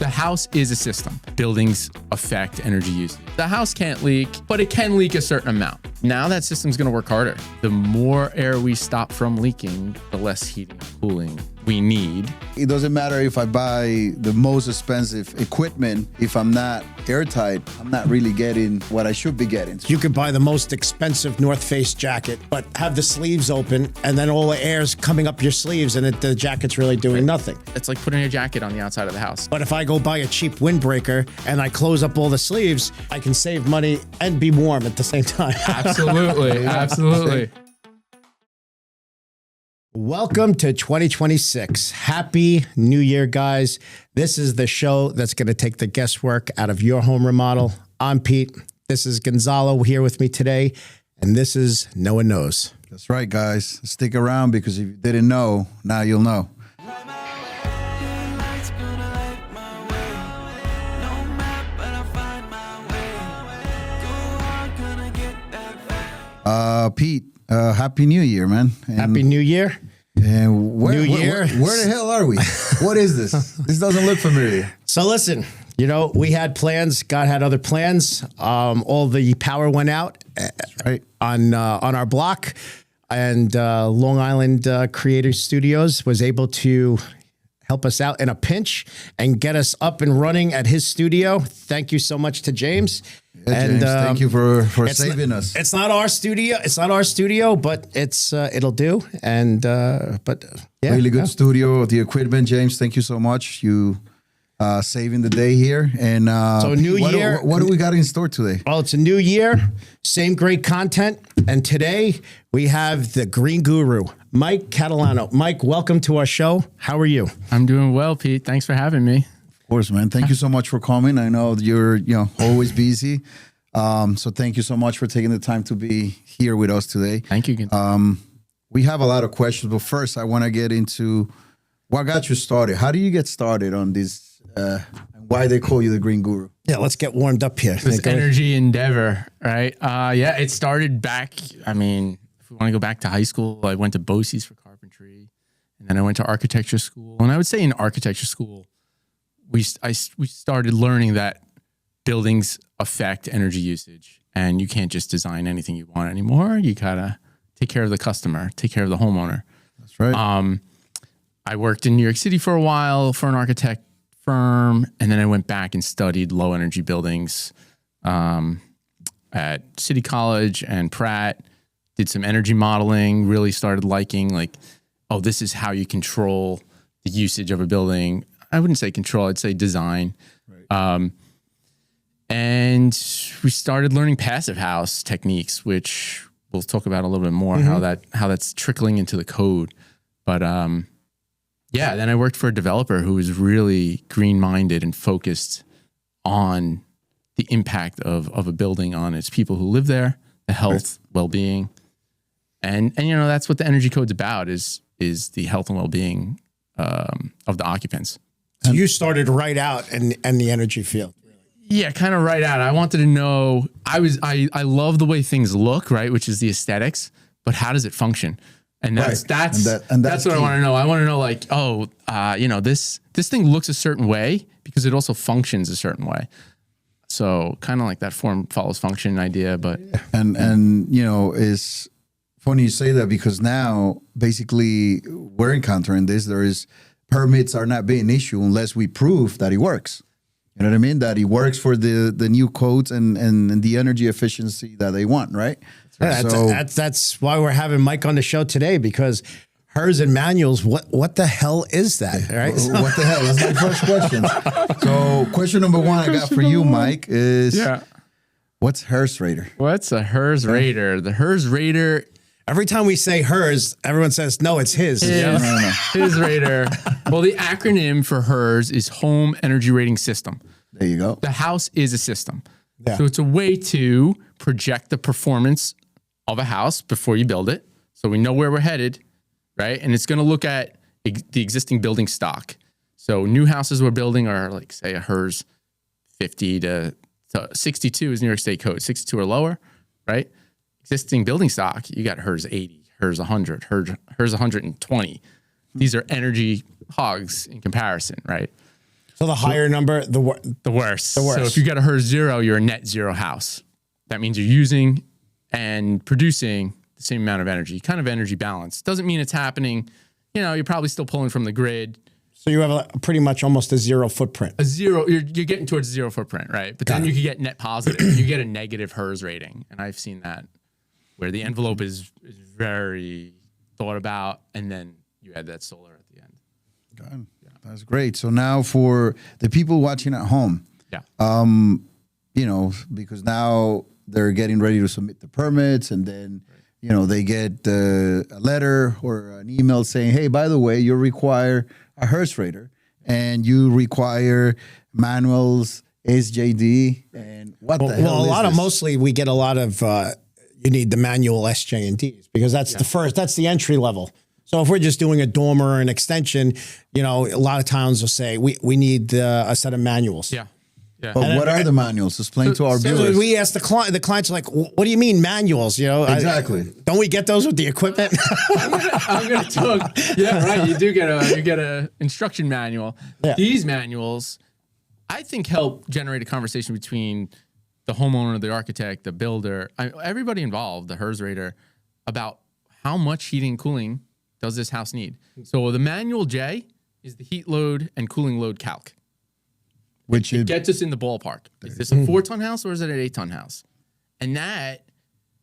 The house is a system. Buildings affect energy use. The house can't leak, but it can leak a certain amount. Now that system's going to work harder. The more air we stop from leaking, the less heating and cooling we need. It doesn't matter if I buy the most expensive equipment. If I'm not airtight, I'm not really getting what I should be getting. You could buy the most expensive North Face jacket, but have the sleeves open and then all the air's coming up your sleeves and the jacket's really doing nothing. It's like putting a jacket on the outside of the house. But if I go buy a cheap windbreaker and I close up all the sleeves, I can save money and be warm at the same time. Absolutely. Absolutely. Welcome to 2026. Happy New Year, guys. This is the show that's going to take the guesswork out of your home remodel. I'm Pete. This is Gonzalo here with me today. And this is No One Knows. That's right, guys. Stick around because if you didn't know, now you'll know. Pete, Happy New Year, man. And Happy New Year. And where Year. Where the hell are we? What is this? This doesn't look familiar. So listen, we had plans. God had other plans. All the power went out Right. on our block, and Long Island Creator Studios was able to help us out in a pinch and get us up and running at his studio. Thank you so much to James. Yeah, James, thank you for saving us. It's not our studio. It's not our studio, but it'll do. And but yeah, Really good studio. The equipment, James. Thank you so much. You saving the day here. And So new Pete, year. What do we got in store today? Well, it's a new year, same great content. And today we have the Green Guru, Mike Catalano. Mike, welcome to our show. How are you? I'm doing well, Pete. Thanks for having me. Of course, man. Thank you so much for coming. I know you're always busy. So thank you so much for taking the time to be here with us today. Thank you. We have a lot of questions, but first I want to get into what got you started. How do you get started on this? Why they call you the Green Guru? Yeah, let's get warmed up here. This energy endeavor, right? Yeah, it started back. I mean, if we want to go back to high school, I went to BOCES for carpentry, and then I went to architecture school. And I would say in architecture school, we started learning that buildings affect energy usage, and you can't just design anything you want anymore. You gotta take care of the customer, take care of the homeowner. That's right. I worked in New York City for a while for an architect firm, and then I went back and studied low energy buildings at City College and Pratt. Did some energy modeling. Really started liking this is how you control the usage of a building. I wouldn't say control, I'd say design. Right. And we started learning passive house techniques, which we'll talk about a little bit more, how that's trickling into the code. But then I worked for a developer who was really green-minded and focused on the impact of a building on its people who live there, the health, well-being. And that's what the energy code's about is the health and well-being of the occupants. So you started right out in the energy field. Yeah, kind of right out. I wanted to know, I love the way things look, right? Which is the aesthetics, but how does it function? And that's what I want to know. I want to know this thing looks a certain way because it also functions a certain way. So kind of like that form follows function idea, but and it's funny you say that because now basically we're encountering this. There is permits are not being issued unless we prove that it works. You know what I mean? That it works for the new codes and the energy efficiency that they want, right? That's why we're having Mike on the show today, because hers and Manuel's, what the hell is that, right? What the hell? That's my first question. So question number one I got for you, Mike, is what's HERS Rater? What's a HERS Rater? The HERS Rater. Every time we say hers, everyone says, no, it's his. No. His Rater. Well, the acronym for HERS is Home Energy Rating System. There you go. The house is a system. Yeah. So it's a way to project the performance of a house before you build it. So we know where we're headed, right? And it's going to look at the existing building stock. So new houses we're building are like, say, a HERS 50 to 62 is New York State code, 62 or lower, right? Existing building stock, you got HERS 80, HERS 100, HERS 120. These are energy hogs in comparison, right? So the higher number, the worse. The worst. The worst. So if you got a HERS 0, you're a net zero house. That means you're using and producing the same amount of energy, kind of energy balance. Doesn't mean it's happening. You're probably still pulling from the grid. So you have pretty much almost a zero footprint. A zero, you're getting towards zero footprint, right? But then you could get net positive. You get a negative HERS rating. And I've seen that where the envelope is very thought about, and then you add that solar at the end. God, that's great. So now for the people watching at home, because now they're getting ready to submit the permits, and then they get a letter or an email saying, hey, by the way, you require a HERS rater, and you require Manuel's SJD, and what the hell is this? Mostly we get a lot of, you need the manual SJ&Ds because that's that's the entry level. So if we're just doing a dormer or an extension, a lot of towns will say, we need a set of manuals. Yeah. Yeah. But what are the manuals? Explain to our viewers. So we ask the client. The client's like, "What do you mean manuals?" Exactly. Don't we get those with the equipment? I'm gonna talk. Yeah, right. You do get a instruction manual. Yeah. These manuals, I think, help generate a conversation between the homeowner, the architect, the builder, everybody involved, the HERS rater, about how much heating and cooling does this house need. So the manual J is the heat load and cooling load calc. Which it gets us in the ballpark. Is this a 4-ton house or is it an 8-ton house? And that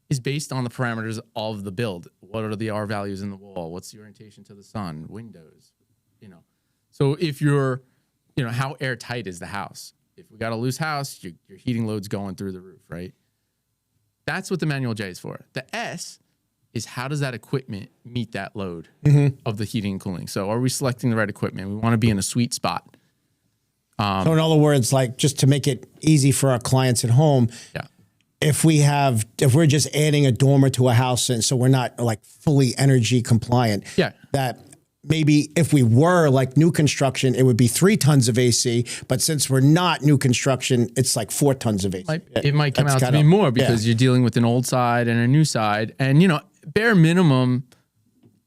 is based on the parameters of the build. What are the R values in the wall? What's the orientation to the sun? Windows, So if you're, how airtight is the house? If we got a loose house, your heating load's going through the roof, right? That's what the manual J is for. The S is how does that equipment meet that load of the heating and cooling? So are we selecting the right equipment? We want to be in a sweet spot. So in other words, like just to make it easy for our clients at home, if we're just adding a dormer to a house, and so we're not like fully energy compliant, that maybe if we were like new construction, it would be 3 tons of AC, but since we're not new construction, it's like 4 tons of AC. It might come out to be more because you're dealing with an old side and a new side, and bare minimum,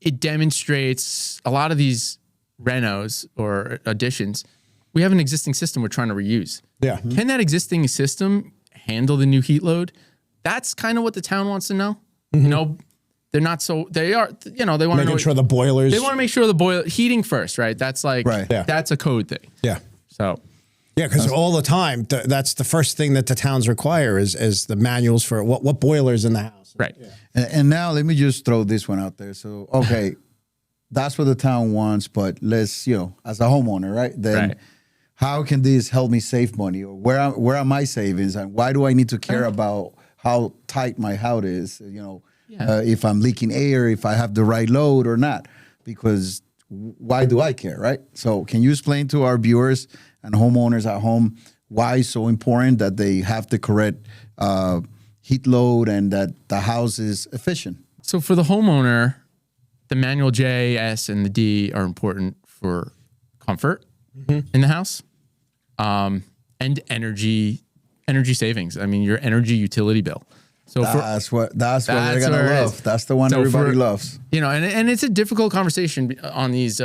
it demonstrates a lot of these renos or additions. We have an existing system we're trying to reuse. Yeah. Can that existing system handle the new heat load? That's kind of what the town wants to know. They're not so, they are, they want to know. Making sure the boilers. They want to make sure the boiler, heating first, right? That's like, that's a code thing. Yeah. So. Yeah, because all the time, that's the first thing that the towns require is the manuals for what boilers in the house. Right. Yeah. And now let me just throw this one out there. So, okay, that's what the town wants, but let's, as a homeowner, right? Then how can this help me save money? Or where are my savings? And why do I need to care about how tight my house is? If I'm leaking air, if I have the right load or not? Because why do I care, right? So can you explain to our viewers and homeowners at home why it's so important that they have the correct heat load and that the house is efficient? So for the homeowner, the manual J, S, and the D are important for comfort in the house, and energy savings. I mean, your energy utility bill. So that's what they're gonna love. That's the one everybody loves. And it's a difficult conversation on these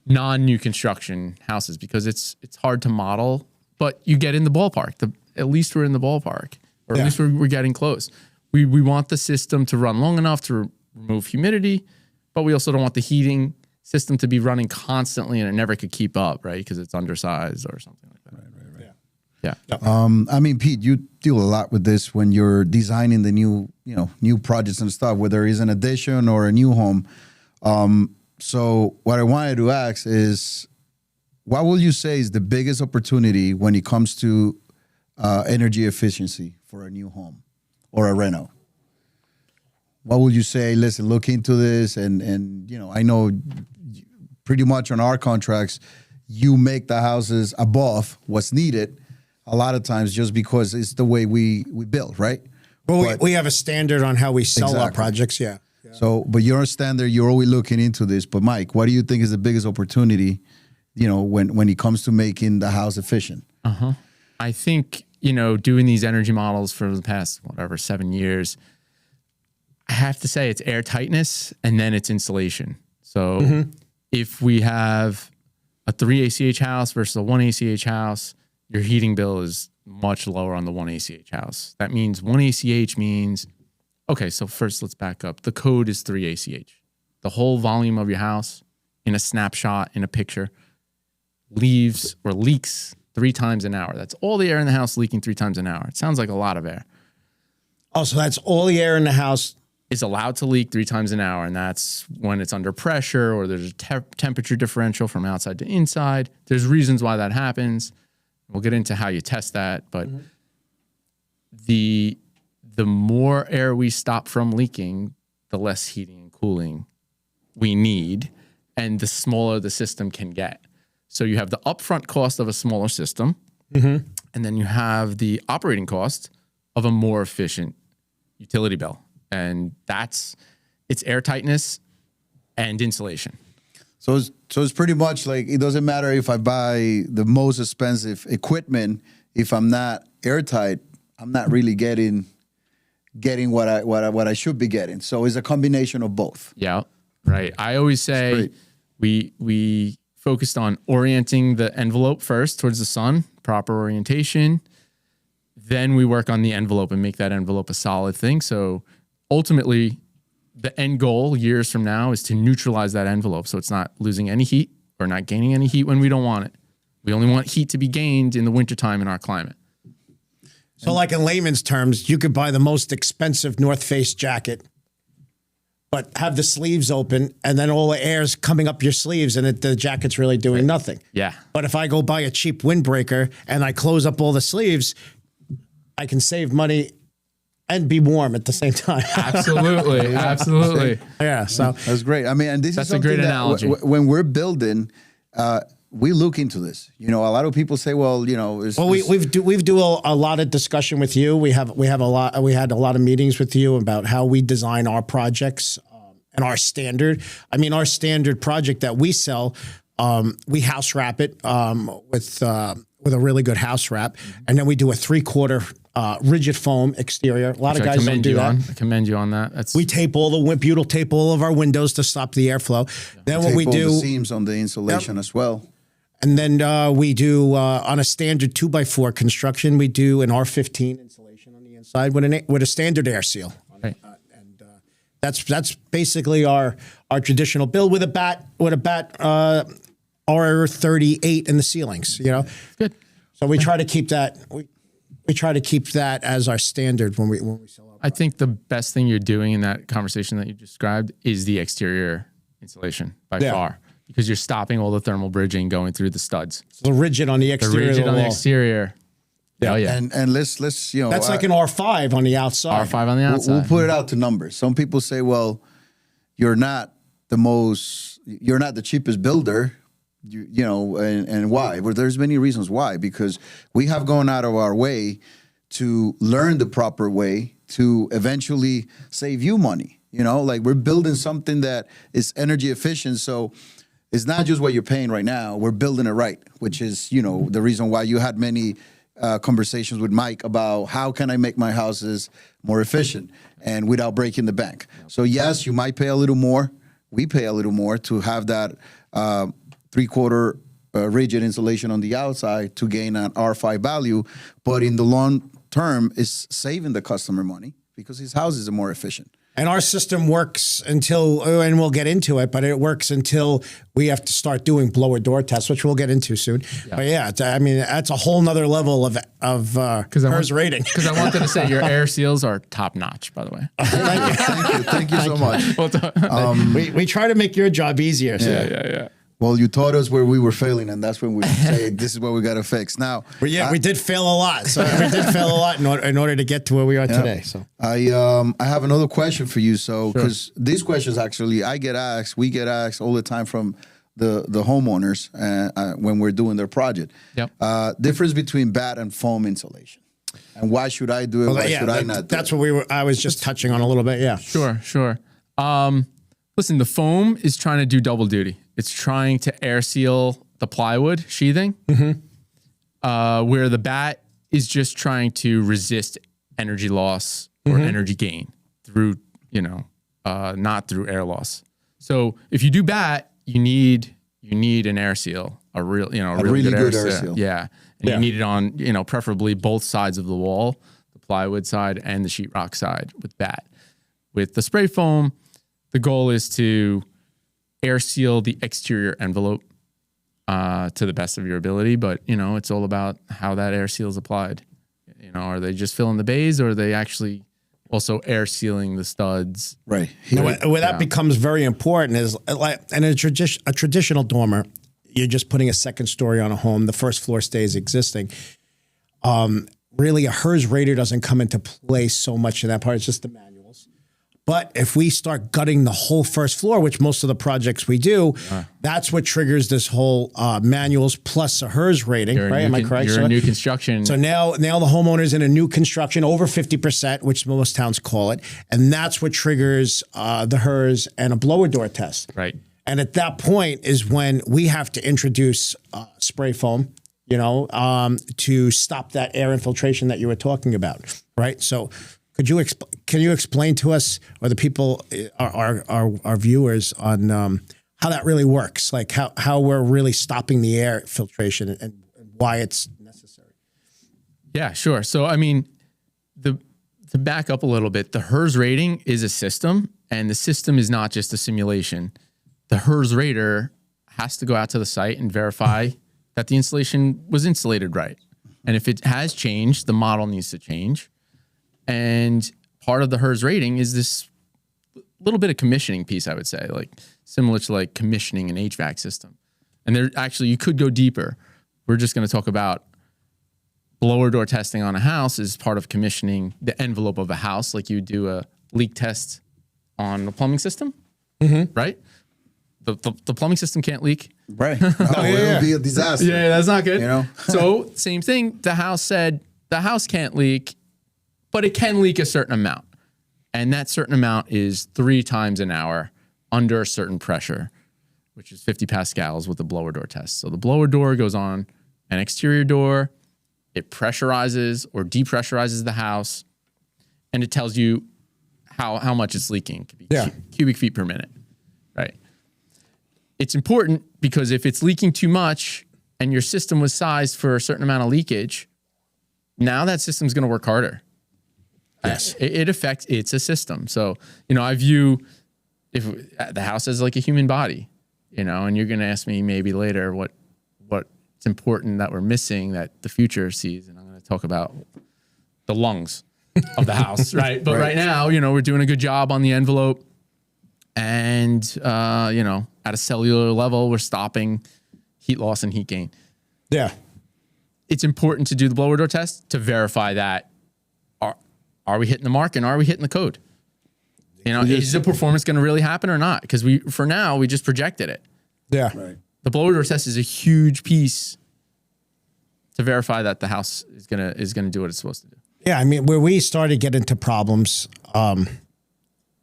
non-new construction houses because it's hard to model, but you get in the ballpark. At least we're in the ballpark, or at least we're getting close. We want the system to run long enough to remove humidity, but we also don't want the heating system to be running constantly and it never could keep up, right? Because it's undersized or something like that. Right. Yeah. I mean, Pete, you deal a lot with this when you're designing the new projects and stuff, whether it's an addition or a new home. So what I wanted to ask is, what will you say is the biggest opportunity when it comes to energy efficiency for a new home or a reno? What would you say? Listen, look into this, and I know pretty much on our contracts, you make the houses above what's needed. A lot of times, just because it's the way we build, right? Well, we have a standard on how we sell our projects. Yeah. So, but you're a standard. You're always looking into this. But Mike, what do you think is the biggest opportunity? When it comes to making the house efficient. I think doing these energy models for the past 7 years. I have to say it's air tightness and then it's insulation. So if we have a 3 ACH house versus a 1 ACH house, your heating bill is much lower on the 1 ACH house. That means 1 ACH means, okay, so first let's back up. The code is 3 ACH. The whole volume of your house in a snapshot, in a picture, leaves or leaks 3 times an hour. That's all the air in the house leaking 3 times an hour. It sounds like a lot of air. Oh, so that's all the air in the house Is allowed to leak 3 times an hour, and that's when it's under pressure or there's a temperature differential from outside to inside. There's reasons why that happens. We'll get into how you test that, but the more air we stop from leaking, the less heating and cooling we need, and the smaller the system can get. So you have the upfront cost of a smaller system, and then you have the operating cost of a more efficient utility bill. And it's air tightness and insulation. So it's pretty much like it doesn't matter if I buy the most expensive equipment. If I'm not airtight, I'm not really getting what I should be getting. So it's a combination of both. Yeah, right. I always say we focused on orienting the envelope first towards the sun, proper orientation. Then we work on the envelope and make that envelope a solid thing. So ultimately, the end goal years from now is to neutralize that envelope so it's not losing any heat or not gaining any heat when we don't want it. We only want heat to be gained in the wintertime in our climate. So like in layman's terms, you could buy the most expensive North Face jacket, but have the sleeves open and then all the air's coming up your sleeves and the jacket's really doing nothing. Yeah. But if I go buy a cheap windbreaker and I close up all the sleeves, I can save money and be warm at the same time. Absolutely. Absolutely. Yeah. So That's great. I mean, and this That's is a great something that analogy. when we're building, we look into this. You know, a lot of people say, well, you know, we've do a lot of discussion with you. We had a lot of meetings with you about how we design our projects and our standard. I mean, our standard project that we sell, we house wrap it with a really good house wrap, and then we do a 3/4 rigid foam exterior. A lot of guys don't do that. I commend you on that. We tape butyl tape all of our windows to stop the airflow. Then what we tape all do, the seams on the insulation as well. and then we do on a standard 2x4 construction, we do an R15 insulation on the inside with a standard air seal. Right. And that's basically our traditional build with a bat R38 in the ceilings. You know, Good. so we try to keep that. We try to keep that as our standard when we sell our. I think the best thing you're doing in that conversation that you described is the exterior insulation by far, because you're stopping all the thermal bridging going through the studs. The rigid on the The exterior. rigid of the on the wall. exterior. Yeah. Oh, yeah. And let's you know, That's like an R5 on the outside. R5 on the outside. we'll put it out to numbers. Some people say, well, you're not the cheapest builder. You know, and why? Well, there's many reasons why. Because we have gone out of our way to learn the proper way to eventually save you money. You know, like we're building something that is energy efficient. So it's not just what you're paying right now. We're building it right, which is, you know, the reason why you had many conversations with Mike about how can I make my houses more efficient and without breaking the bank. So yes, you might pay a little more. We pay a little more to have that 3/4 rigid insulation on the outside to gain an R5 value, but in the long term, is saving the customer money because his houses are more efficient. And our system works until, and we'll get into it, but it works until we have to start doing blower door tests, which we'll get into soon. Yeah. But yeah, I mean, that's a whole nother level of PERS rating. Because I wanted to say your air seals are top notch, by the way. Thank you so much. We try to make your job easier. So. Yeah. Well, you taught us where we were failing, and that's when we say this is what we got to fix. Now, but yeah, we did fail a lot. So we did fail a lot in order to get to where we are today. So I have another question for you. So because these questions actually we get asked all the time from the homeowners when we're doing their project. Yep. Difference between bat and foam insulation, and why should I do it? Why should I not? That's what I was just touching on a little bit. Yeah. Sure. Listen, the foam is trying to do double duty. It's trying to air seal the plywood sheathing, where the bat is just trying to resist energy loss or energy gain through, not through air loss. So if you do bat, you need an air seal. a real, a really really good air air seal. seal. Yeah. And you need it on, preferably both sides of the wall, the plywood side and the sheetrock side with that. With the spray foam, the goal is to air seal the exterior envelope to the best of your ability. But, it's all about how that air seal is applied. Are they just filling the bays, or are they actually also air sealing the studs? Right. Where that becomes very important is like in a traditional dormer, you're just putting a second story on a home. The first floor stays existing. Really, a HERS rater doesn't come into play so much in that part. It's just the manuals. But if we start gutting the whole first floor, which most of the projects we do, that's what triggers this whole manuals plus a HERS rating, right? Am I correct? You're in new construction. So now the homeowner's in a new construction over 50%, which most towns call it, and that's what triggers the HERS and a blower door test. Right. And at that point is when we have to introduce spray foam, to stop that air infiltration that you were talking about, right? So can you explain to us, or the people, our viewers, on how that really works, like how we're really stopping the air filtration and why it's necessary? Yeah, sure. So, to back up a little bit, the HERS rating is a system, and the system is not just a simulation. The HERS rater has to go out to the site and verify that the installation was insulated right. And if it has changed, the model needs to change. And part of the HERS rating is this little bit of commissioning piece, I would say, like similar to like commissioning an HVAC system. And there actually, you could go deeper. We're just going to talk about blower door testing on a house is part of commissioning the envelope of a house, like you do a leak test on a plumbing system, right? The plumbing system can't leak. Right. No, it would be a disaster. Yeah, that's not good. So same thing. The house said the house can't leak, but it can leak a certain amount. And that certain amount is 3 times an hour under a certain pressure, which is 50 pascals with the blower door test. So the blower door goes on an exterior door. It pressurizes or depressurizes the house, and it tells you how much it's leaking. It could be cubic feet per minute, right? It's important because if it's leaking too much and your system was sized for a certain amount of leakage, now that system's going to work harder. Yes. It affects, it's a system. So, I view if the house as like a human body, and you're going to ask me maybe later what's important that we're missing that the future sees. And I'm going to talk about the lungs of the house, right? But right now, we're doing a good job on the envelope. And, at a cellular level, we're stopping heat loss and heat gain. Yeah. It's important to do the blower door test to verify that are we hitting the mark and are we hitting the code? Is the performance going to really happen or not? Because for now, we just projected it. Yeah. Right. The blower door test is a huge piece to verify that the house is gonna do what it's supposed to do. Yeah, where we started to get into problems, and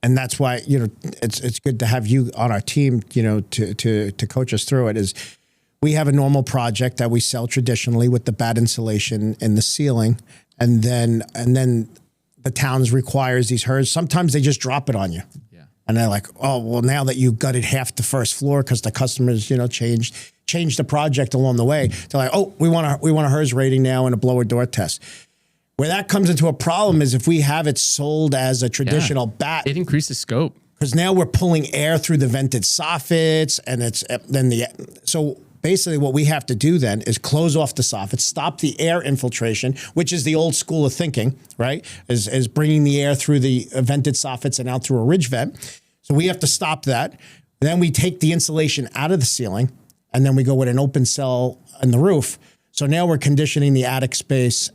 that's why it's good to have you on our team, to coach us through it. Is we have a normal project that we sell traditionally with the bad insulation in the ceiling, and then the towns requires these HERS. Sometimes they just drop it on you. Yeah. And they're like, oh, well, now that you gutted half the first floor because the customers, changed the project along the way. They're like, oh, we want a HERS rating now and a blower door test. Where that comes into a problem is if we have it sold as a traditional bat. It increases scope. Because now we're pulling air through the vented soffits, and so basically what we have to do then is close off the soffits, stop the air infiltration, which is the old school of thinking, right? Is bringing the air through the vented soffits and out through a ridge vent. So we have to stop that. Then we take the insulation out of the ceiling, and then we go with an open cell in the roof. So now we're conditioning the attic space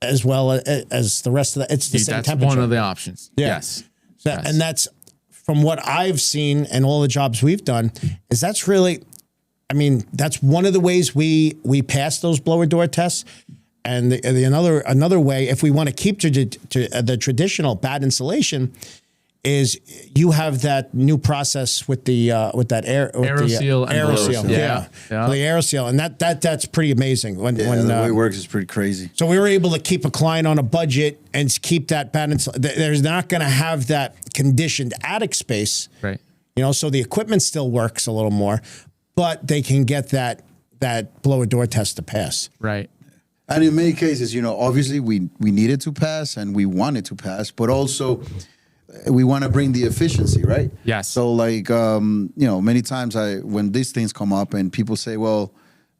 as well as the rest of the. It's the same That's temperature. one of the options. Yeah. Yes. And that's from what I've seen and all the jobs we've done. Is that's really. That's one of the ways we pass those blower door tests. And another way, if we want to keep to the traditional bad insulation, is you have that new process with the with that AeroSeal. Yeah. The AeroSeal, and that's pretty amazing. When the way it works is pretty crazy. So we were able to keep a client on a budget and keep that bad insulation. There's not going to have that conditioned attic space, right? So the equipment still works a little more. But they can get that that blower door test to pass. Right. And in many cases, obviously we need it to pass and we want it to pass, but also we want to bring the efficiency, right? Yes. So like, many times when these things come up and people say, well,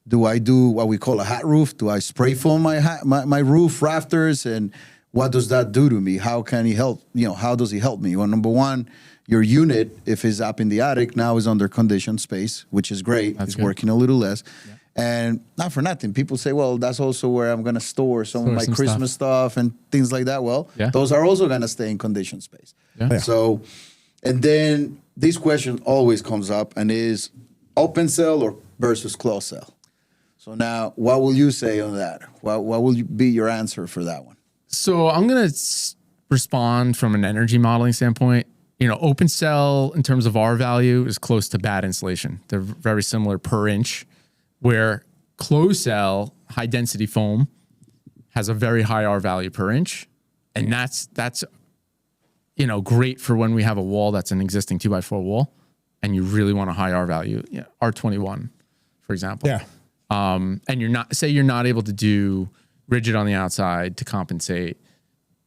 do I do what we call a hat roof? Do I spray foam my roof rafters? And what does that do to me? How can he help? How does he help me? Well, number one, your unit, if it's up in the attic, now is under conditioned space, which is great. It's good. working a little less. Yeah. And not for nothing, people say, well, that's also where I'm going to store some of my Christmas stuff and things like that. Well, those are also going to stay in conditioned space. Yeah. So, and then this question always comes up and is open cell or versus closed cell. So now, what will you say on that? What will be your answer for that one? So I'm going to respond from an energy modeling standpoint. Open cell in terms of R value is close to bad insulation. They're very similar per inch, where closed cell high density foam has a very high R value per inch. And that's great for when we have a wall that's an existing 2x4 wall and you really want a high R value, R21, for example. Yeah. And you're not able to do rigid on the outside to compensate.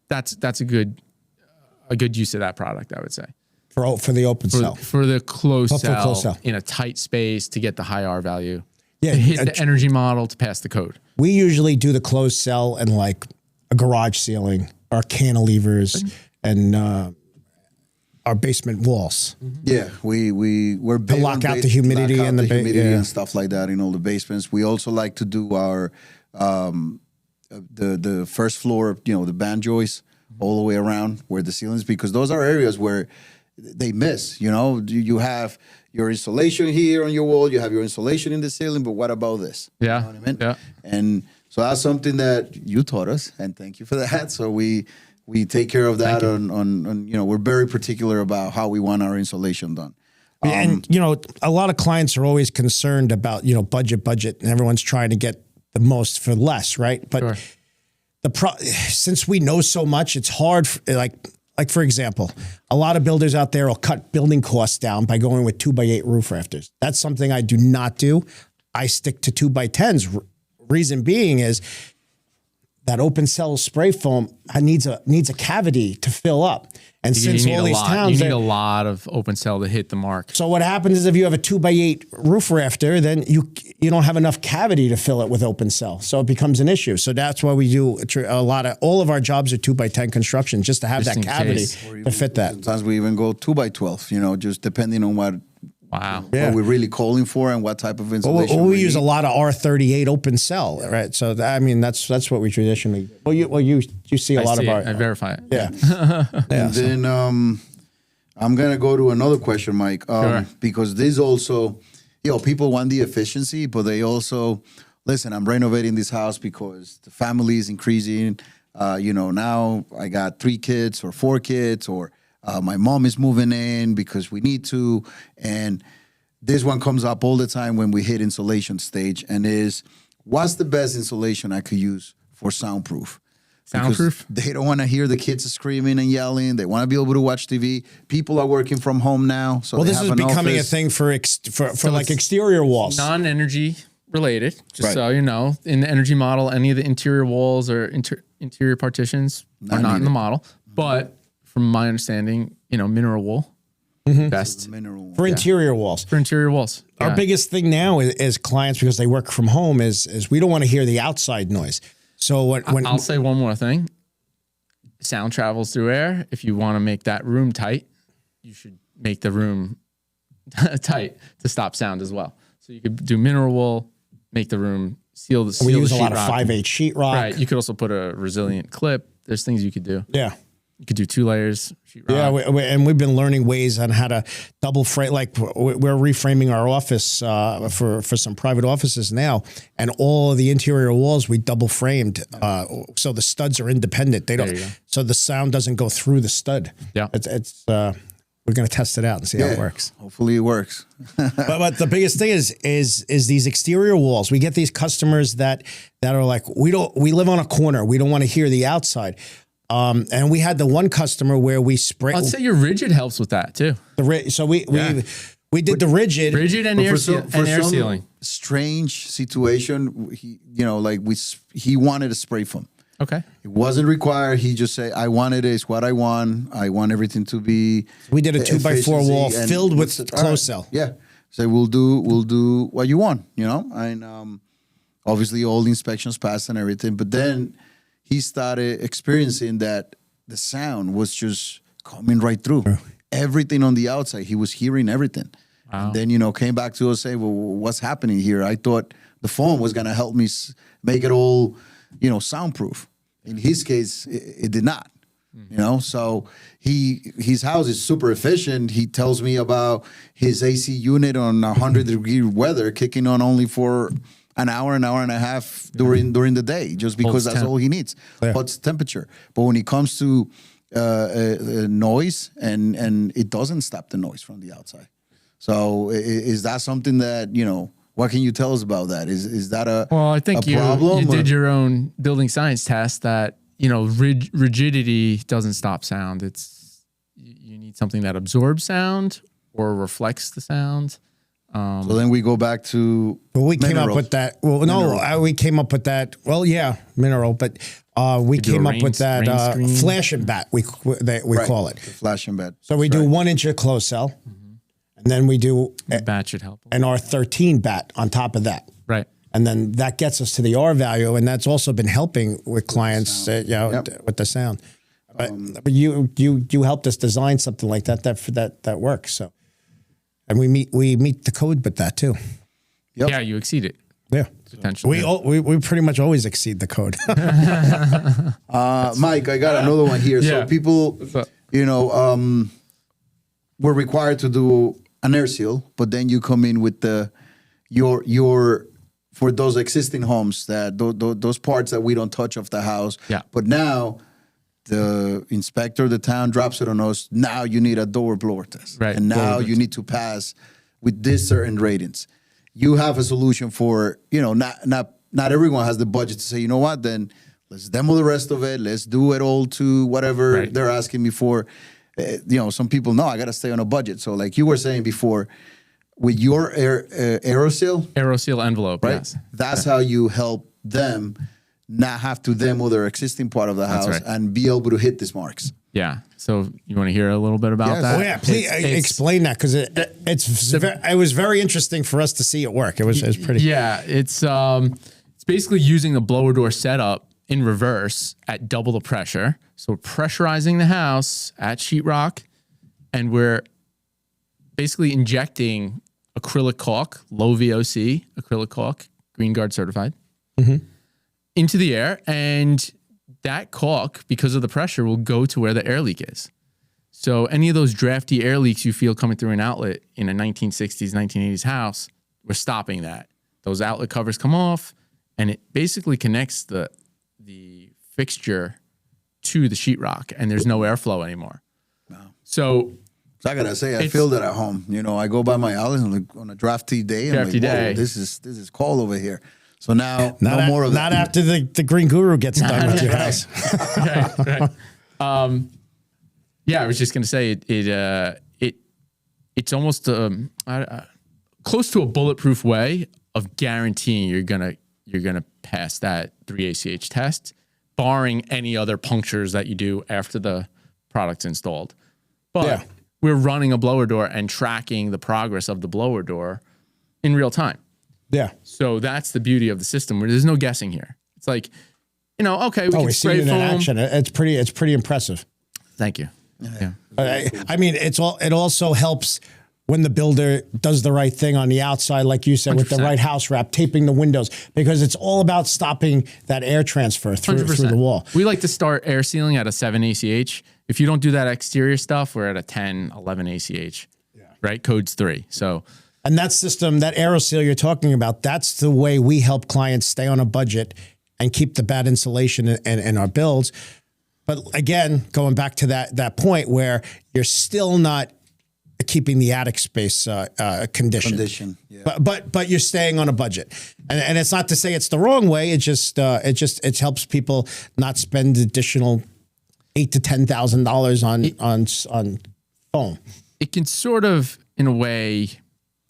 That's a good use of that product, I would say. For the open cell. For the closed cell in a tight space to get the high R value. Yeah. To hit the energy model to pass the code. We usually do the closed cell in like a garage ceiling, our cantilevers, and our basement walls. Yeah, we're big to lock out the humidity and the humidity and stuff like that in all the basements. We also like to do our the first floor, the band joists all the way around where the ceilings, because those are areas where they miss. You have your insulation here on your wall, you have your insulation in the ceiling, but what about this? Yeah, you know what I mean? Yeah. And so that's something that you taught us, and thank you for that. So we take care of that on we're very particular about how we want our insulation done. And a lot of clients are always concerned about budget, and everyone's trying to get the most for less, right? But sure. Since we know so much, it's hard. Like for example, a lot of builders out there will cut building costs down by going with 2x8 roof rafters. That's something I do not do. I stick to 2x10s. Reason being is that open cell spray foam needs a cavity to fill up. And since all these towns, you need a lot of open cell to hit the mark. So what happens is if you have a 2x8 roof rafter, then you don't have enough cavity to fill it with open cell. So it becomes an issue. So that's why we do all of our jobs are 2x10 construction, just to have that cavity to fit that. Sometimes we even go 2x12, just depending on what what we're really calling for and what type of insulation. We use a lot of R38 open cell, right? So that's what we traditionally. You see a lot of our. I verify it. Yeah. And then I'm gonna go to another question, Mike, Sure. because this also, people want the efficiency, but they also listen. I'm renovating this house because the family is increasing. Now I got 3 kids or 4 kids or. My mom is moving in because we need to. And this one comes up all the time when we hit insulation stage, and is, what's the best insulation I could use for soundproof? Soundproof? Because they don't want to hear the kids screaming and yelling. They want to be able to watch TV. People are working from home now. So this is becoming a thing for like exterior walls. Non-energy related, just so you know. In the energy model, any of the interior walls or interior partitions are not in the model. But from my understanding, mineral wool, best for interior walls. For interior walls, our biggest thing now is clients, because they work from home, is we don't want to hear the outside noise. So when I'll say one more thing, sound travels through air. If you want to make that room tight, you should make the room tight to stop sound as well. So you could do mineral wool, make the room seal the. We use a lot of 5/8 sheetrock. Right. You could also put a resilient clip. There's things you could do. Yeah. You could do 2 layers. Yeah, and we've been learning ways on how to double frame. Like we're reframing our office for some private offices now, and all of the interior walls we double framed, so the studs are independent. They don't, so the sound doesn't go through the stud. Yeah, it's we're gonna test it out and see how it works. Hopefully, it works. but the biggest thing is these exterior walls. We get these customers that are like, we live on a corner. We don't want to hear the outside. And we had the one customer where we spray. I'd say your rigid helps with that too. So we did the rigid and air sealing. strange situation. He wanted a spray foam. Okay. It wasn't required. He just said, "I want it. It's what I want. I want everything to be." We did a 2x4 wall efficiency," and filled with said, closed "All right, cell. Yeah. So we'll do what you want, and obviously all the inspections passed and everything. But then he started experiencing that the sound was just coming right through everything on the outside. He was hearing everything. Wow. And then, came back to us say, well, what's happening here? I thought the foam was going to help me make it all, soundproof. In his case, it did not, So his house is super efficient. He tells me about his AC unit on 100-degree weather kicking on only for an hour and a half during the day, just because that's all he needs. Yeah. Holds temperature. But when it comes to noise, and it doesn't stop the noise from the outside. So is that something that, what can you tell us about that? Is that a Well, I think you problem? did your own building science test that, rigidity doesn't stop sound. You need something that absorbs sound or reflects the sound. So then we go back to We came up with that. Well, no, we came up with that. Well, yeah, mineral, but we do came a up with rain that screen. flash and bat. We call it. The flash and bed. So we do 1 inch of closed cell, and then we do That should help. an R13 bat on top of that. Right. And then that gets us to the R value, and that's also been helping with clients, Yep. with the sound. But you helped us design something like that works. So, and we meet the code with that too. Yep. Yeah, you exceed it. Yeah, Potentially. we pretty much always exceed the code. Mike, I got another one here. Yeah. So people, we're required to do an air seal, but then you come in with your for those existing homes that those parts that we don't touch of the house. Yeah. But now the inspector of the town drops it on us. Now you need a door blower test. Right. And now Blower you need to pass with this certain ratings. You have a solution for, not everyone has the budget to say, you know what, then let's demo the rest of it. Let's do it all to whatever Right. they're asking me for. Some people know I got to stay on a budget. So like you were saying before, with your aeroseal, Aeroseal envelope. right? Yes. That's how you help them not have to demo their existing part of the house right. and be able to hit these marks. Yeah. So you want to hear a little bit about Yes. that? Oh yeah, please It's- explain that because it was very interesting for us to see it work. It was pretty. Yeah, it's basically using the blower door setup in reverse at double the pressure. So we're pressurizing the house at sheetrock, and we're basically injecting acrylic caulk, low VOC acrylic caulk, Green Guard certified, into the air, and that caulk, because of the pressure, will go to where the air leak is. So any of those drafty air leaks you feel coming through an outlet in a 1960s, 1980s house, we're stopping that. Those outlet covers come off, and it basically connects the fixture to the sheetrock, and there's no airflow anymore. Wow. So So I gotta say, I feel that at home. I go by my outlet on a drafty day. I'm Drafty like, whoa, day. this is cold over here. So now, Not no more of not that. after the green guru gets done with your house. right. Yeah, I was just gonna say it's almost close to a bulletproof way of guaranteeing you're gonna pass that 3 ACH test, barring any other punctures that you do after the product's installed. But Yeah. we're running a blower door and tracking the progress of the blower door in real time. Yeah. So that's the beauty of the system, where there's no guessing here. It's like, okay, we Oh, can we see spray it in foam. action. It's pretty impressive. Thank you. Yeah. I mean, it also helps when the builder does the right thing on the outside, like you said, with the 100%. right house wrap, taping the windows, because it's all about stopping that air transfer through 100%. the wall. We like to start air sealing at a 7 ACH. If you don't do that exterior stuff, we're at a 10, 11 ACH. Right? Code's 3. So And that system, that AeroSeal you're talking about, that's the way we help clients stay on a budget and keep the bad insulation in our builds. But again, going back to that point where you're still not keeping the attic space conditioned. Yeah. But you're staying on a budget, and it's not to say it's the wrong way. It helps people not spend additional $8,000 to $10,000 on foam. it can sort of, in a way,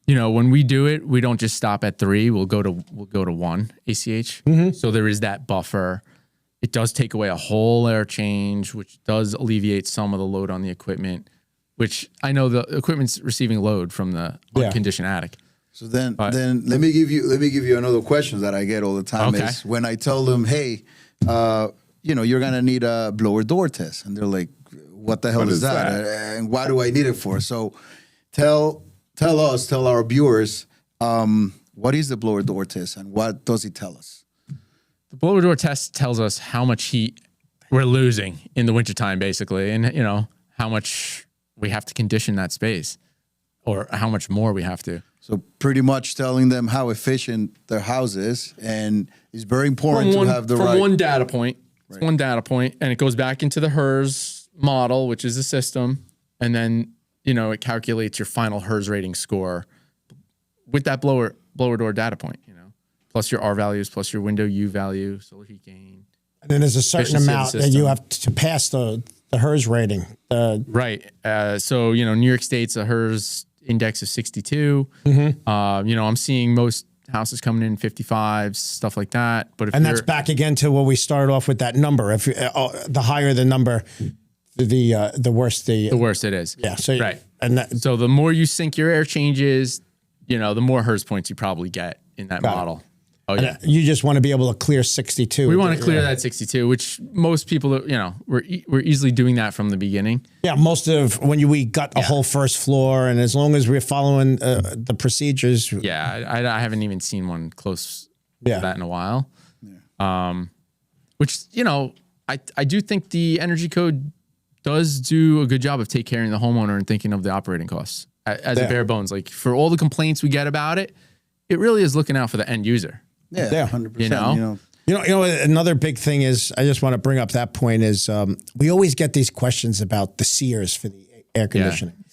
when we do it, we don't just stop at 3. We'll go to 1 ACH. So there is that buffer. It does take away a whole air change, which does alleviate some of the load on the equipment, which I know the equipment's receiving load from the unconditioned attic. So then let me give you another question that I get all the time is when I tell them, hey, you're gonna need a blower door test, and they're like, what the hell is that? And why do I need it for? So tell our viewers, what is the blower door test and what does it tell us? The blower door test tells us how much heat we're losing in the wintertime, basically, and how much we have to condition that space, or how much more we have to. So pretty much telling them how efficient their house is, and it's very important to have the right. From one data point. It's one data point, and it goes back into the HERS model, which is the system, and then it calculates your final HERS rating score with that blower door data point. Plus your R values, plus your window U value, solar heat gain. And then there's a certain amount that you have to pass the HERS rating. Right. So, New York State's a HERS index of 62. I'm seeing most houses coming in 55s, stuff like that. But that's back again to what we started off with, that number. If the higher the number, the worse the worse it is. Yeah. So right. So the more you sync your air changes, the more HERS points you probably get in that model. Oh yeah. You just want to be able to clear 62. We want to clear that 62, which most people, we're easily doing that from the beginning. Yeah, most of we got a whole first floor, and as long as we're following the procedures. Yeah, I haven't even seen one close to that in a while. Yeah. Which I do think the energy code does do a good job of taking care of the homeowner and thinking of the operating costs as a bare bones. Like for all the complaints we get about it, it really is looking out for the end user. Yeah, 100%. Another big thing is, I just want to bring up that point is, we always get these questions about the SEERs for the air conditioning.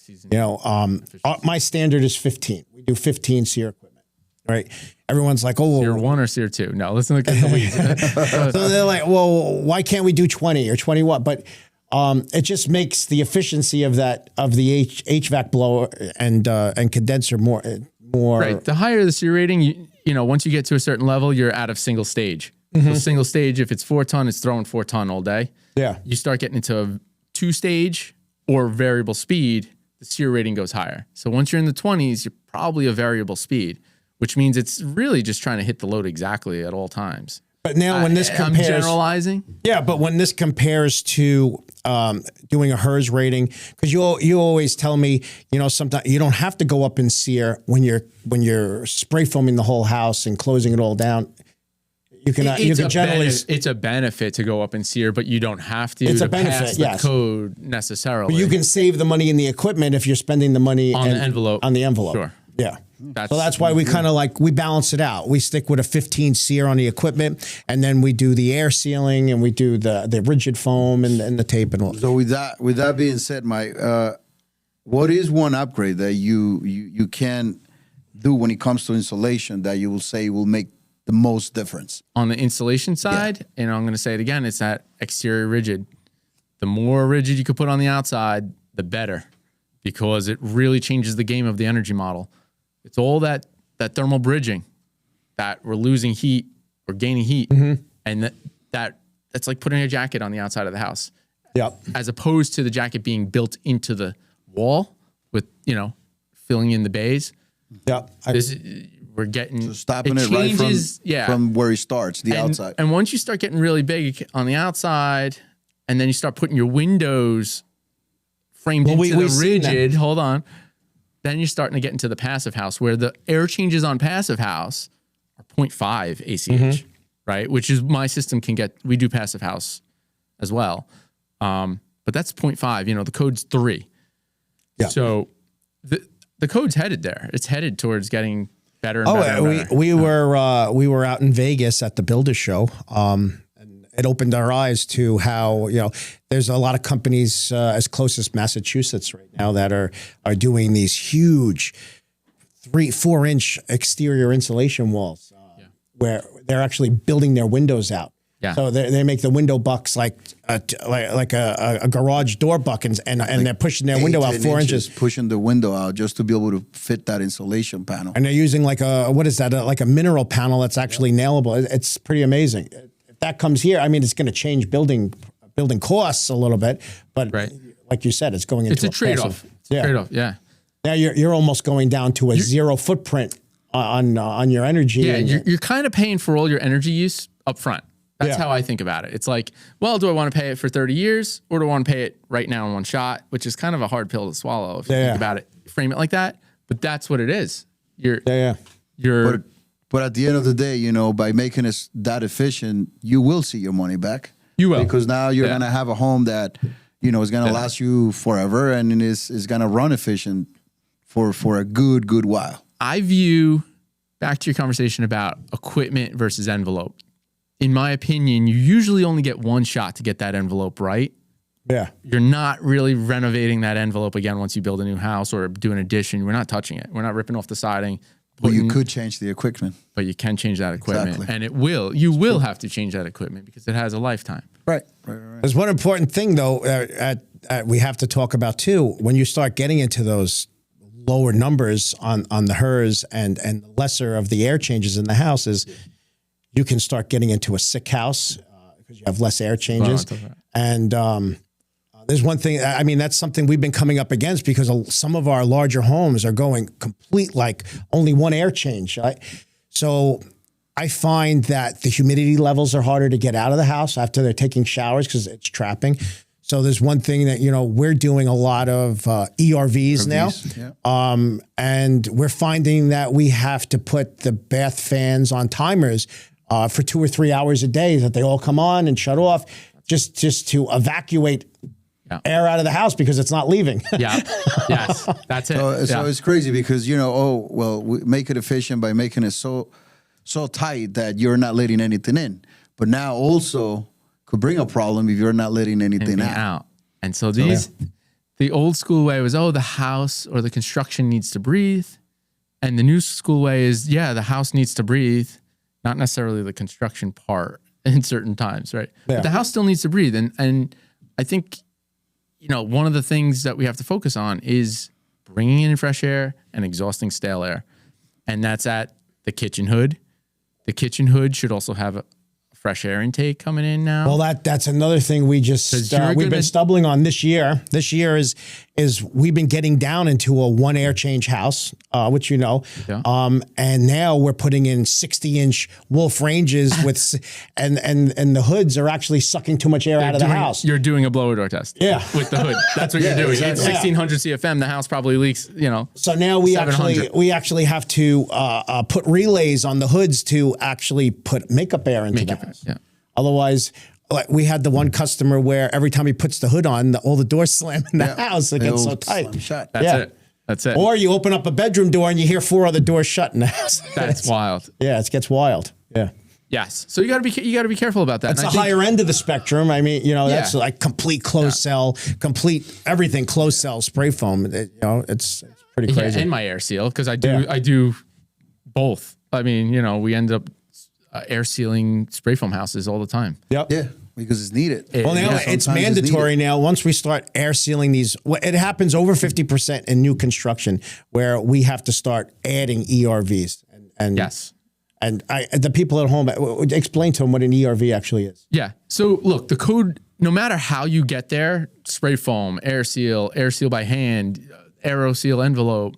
My standard is 15. We do 15 SEER equipment, right? Everyone's like, oh, SEER 1 or SEER 2? No, let's look at the weeds. So they're like, well, why can't we do 20 or 21? But it just makes the efficiency of the HVAC blower and condenser more. Right. The higher the SEER rating, once you get to a certain level, you're out of single stage. So single stage, if it's 4 ton, it's throwing 4 ton all day. Yeah. You start getting into a 2 stage or variable speed, the SEER rating goes higher. So once you're in the 20s, you're probably a variable speed, which means it's really just trying to hit the load exactly at all times. But now when this compares, I'm generalizing. Yeah, but when this compares to doing a HERS rating, because you always tell me, sometimes you don't have to go up in SEER when you're spray foaming the whole house and closing it all down. You can generally. It's a benefit to go up in SEER, but you don't have to. It's to a benefit, pass the code necessarily. But you can save the money in the equipment if you're spending the money on the envelope. On the envelope. Sure. Yeah. That's why we kind of we balance it out. We stick with a 15 SEER on the equipment, and then we do the air sealing, and we do the rigid foam and the tape and all. So with that being said, Mike, what is one upgrade that you can do when it comes to insulation that you will say will make the most difference? On the installation side, and I'm going to say it again, it's that exterior rigid. The more rigid you could put on the outside, the better, because it really changes the game of the energy model. It's all that thermal bridging that we're losing heat or gaining heat. And that's like putting a jacket on the outside of the house. Yep. As opposed to the jacket being built into the wall with, filling in the bays. Yep. We're getting stopping it right from where it starts, the outside. And once you start getting really big on the outside, and then you start putting your windows framed into the rigid, hold on. Then you're starting to get into the passive house where the air changes on passive house are 0.5 ACH, right? Which is my system we do passive house as well. But that's 0.5, the code's 3. Yeah. So the code's headed there. It's headed towards getting better and better. And better. We were out in Vegas at the Builder Show. And it opened our eyes to how, there's a lot of companies as close as Massachusetts right now that are doing these huge 3-4 inch exterior insulation walls where they're actually building their windows out. Yeah. So they make the window bucks like a garage door buck, and they're pushing their window out 4 inches. Pushing the window out just to be able to fit that insulation panel. And they're using like like a mineral panel that's actually nailable. It's pretty amazing. If that comes here, I mean, it's going to change building costs a little bit, but like you said, it's going into it's a trade-off. Trade-off, yeah. Now you're almost going down to a zero footprint on your energy. Yeah, you're kind of paying for all your energy use up front. That's how I think about it. It's like, well, do I want to pay it for 30 years or do I want to pay it right now in one shot? Which is kind of a hard pill to swallow if you think about it, frame it like that. But that's what it is. But at the end of the day, by making it that efficient, you will see your money back. You will. Because now you're going to have a home that, is going to last you forever and is going to run efficient for a good while. I view, back to your conversation about equipment versus envelope. In my opinion, you usually only get one shot to get that envelope right. Yeah. You're not really renovating that envelope again once you build a new house or do an addition. We're not touching it. We're not ripping off the siding. Well, you could change the equipment. But you can change that equipment. Exactly. And you will have to change that equipment because it has a lifetime. Right. There's one important thing, though, we have to talk about, too. When you start getting into those lower numbers on the HERS and lesser of the air changes in the house is you can start getting into a sick house because you have less air changes. And there's one thing, I mean, that's something we've been coming up against because some of our larger homes are going complete, like only one air change. Right? So I find that the humidity levels are harder to get out of the house after they're taking showers because it's trapping. So there's one thing that, we're doing a lot of ERVs now. Yeah. And we're finding that we have to put the bath fans on timers for 2 or 3 hours a day that they all come on and shut off just to evacuate air out of the house because it's not leaving. Yes, that's it. So it's crazy because, we make it efficient by making it so tight that you're not letting anything in. But now also could bring a problem if you're not letting anything out. And so the old school way was, the house or the construction needs to breathe. And the new school way is, the house needs to breathe. Not necessarily the construction part in certain times, right? Yeah. But the house still needs to breathe. And I think, one of the things that we have to focus on is bringing in fresh air and exhausting stale air. And that's at the kitchen hood. The kitchen hood should also have a fresh air intake coming in now. Well, that's another thing we just we've been stumbling on this year. This year is we've been getting down into a one air change house, which and now we're putting in 60-inch wolf ranges with and the hoods are actually sucking too much air out of the house. You're doing a blower door test. Yeah, with the hood. That's what you're doing. Exactly. It's 1600 CFM. The house probably leaks. So now we actually have to put relays on the hoods to actually put makeup air into the house. Yeah. Otherwise, like we had the one customer where every time he puts the hood on, all the doors slam in the house. It gets so tight. That's it. Or you open up a bedroom door and you hear 4 other doors shut in the house. That's wild. Yeah, it gets wild. Yeah. Yes. So you got to be careful about that. That's the higher end of the spectrum. I mean, that's like complete closed cell, complete everything closed cell spray foam. It's pretty crazy. And my air seal because I do both. I mean, we end up air sealing spray foam houses all the time. Yep. Yeah, because it's needed. Well, now it's mandatory now. Once we start air sealing these, it happens over 50% in new construction where we have to start adding ERVs. And yes. And the people at home, explain to them what an ERV actually is. Yeah. So look, the code, no matter how you get there, spray foam, air seal by hand, aero seal envelope,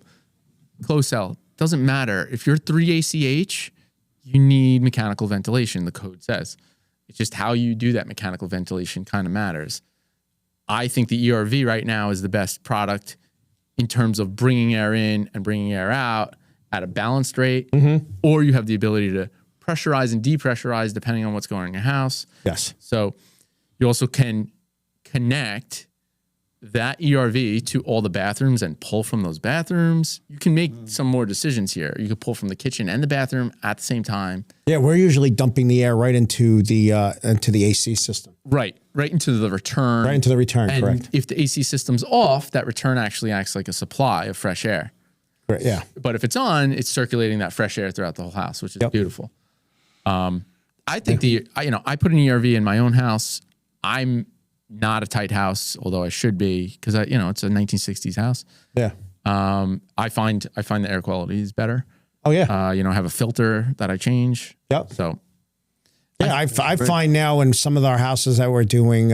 closed cell, doesn't matter. If you're 3 ACH, you need mechanical ventilation, the code says. It's just how you do that mechanical ventilation kind of matters. I think the ERV right now is the best product in terms of bringing air in and bringing air out at a balanced rate, or you have the ability to pressurize and depressurize depending on what's going on in your house. Yes. So you also can connect that ERV to all the bathrooms and pull from those bathrooms. You can make some more decisions here. You could pull from the kitchen and the bathroom at the same time. Yeah, we're usually dumping the air right into the AC system. Right into the return. Right into the return, and correct. If the AC system's off, that return actually acts like a supply of fresh air. Correct, yeah. But if it's on, it's circulating that fresh air throughout the whole house, which is beautiful. I think I put an ERV in my own house. I'm not a tight house, although I should be, because it's a 1960s house. Yeah. I find the air quality is better. Oh yeah. I have a filter that I change. Yep. So yeah, I find now in some of our houses that we're doing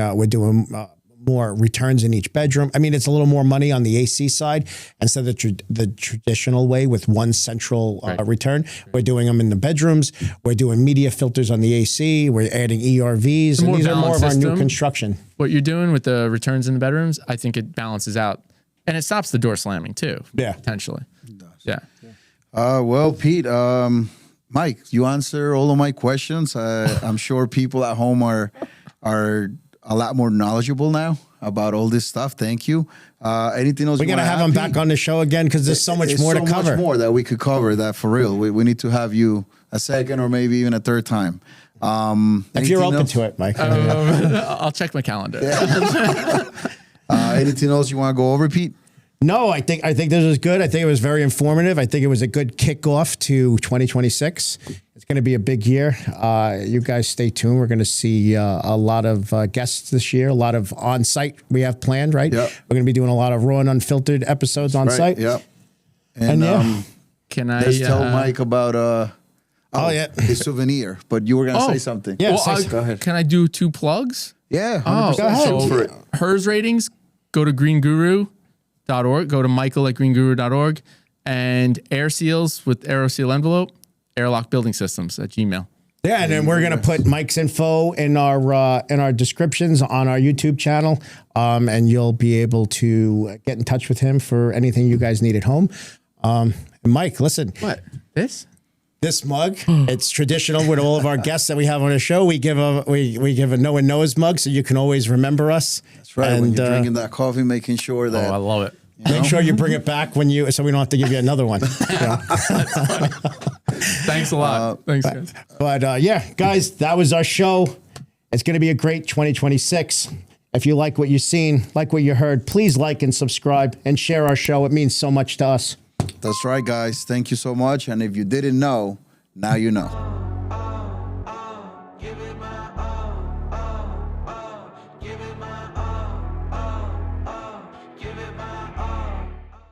more returns in each bedroom. I mean, it's a little more money on the AC side instead of the traditional way with one central return. We're doing them in the bedrooms. We're doing media filters on the AC. We're adding ERVs. And these are more of our new construction. What you're doing with the returns in the bedrooms, I think it balances out. And it stops the door slamming too. Yeah. Potentially. It does. Yeah. Well, Pete, Mike, you answer all of my questions. I'm sure people at home are a lot more knowledgeable now about all this stuff. Thank you. Anything else? We're going to have him back on the show again because there's so much more to cover. Much more that we could cover that for real. We need to have you a second or maybe even a third time. If you're open to it, Mike. I'll check my calendar. Yeah. Anything else you want to go over, Pete? No, I think this was good. I think it was very informative. I think it was a good kickoff to 2026. It's going to be a big year. You guys stay tuned. We're going to see a lot of guests this year, a lot of on-site we have planned, right? Yep. We're going to be doing a lot of raw and unfiltered episodes on site. Yep. And can I let's tell Mike about his souvenir, but you were going to say something. Yeah, go ahead. Can I do 2 plugs? Yeah, 100%. Go ahead. So For it. HERS ratings, go to greenguru.org, go to michael@greenguru.org, and air seals with AeroSeal envelope, Airlock Building Systems at Gmail. Yeah, and then we're going to put Mike's info in our descriptions on our YouTube channel, and you'll be able to get in touch with him for anything you guys need at home. And Mike, listen. What? This mug, it's traditional with all of our guests that we have on the show. We give a no one knows mug, so you can always remember us. That's right. And, when you're drinking that coffee, making sure that I love it. Make sure you bring it back so we don't have to give you another one. Thanks a lot. Thanks, guys. But yeah, guys, that was our show. It's going to be a great 2026. If you like what you've seen, like what you heard, please like and subscribe and share our show. It means so much to us. That's right, guys. Thank you so much. And if you didn't know, now you know.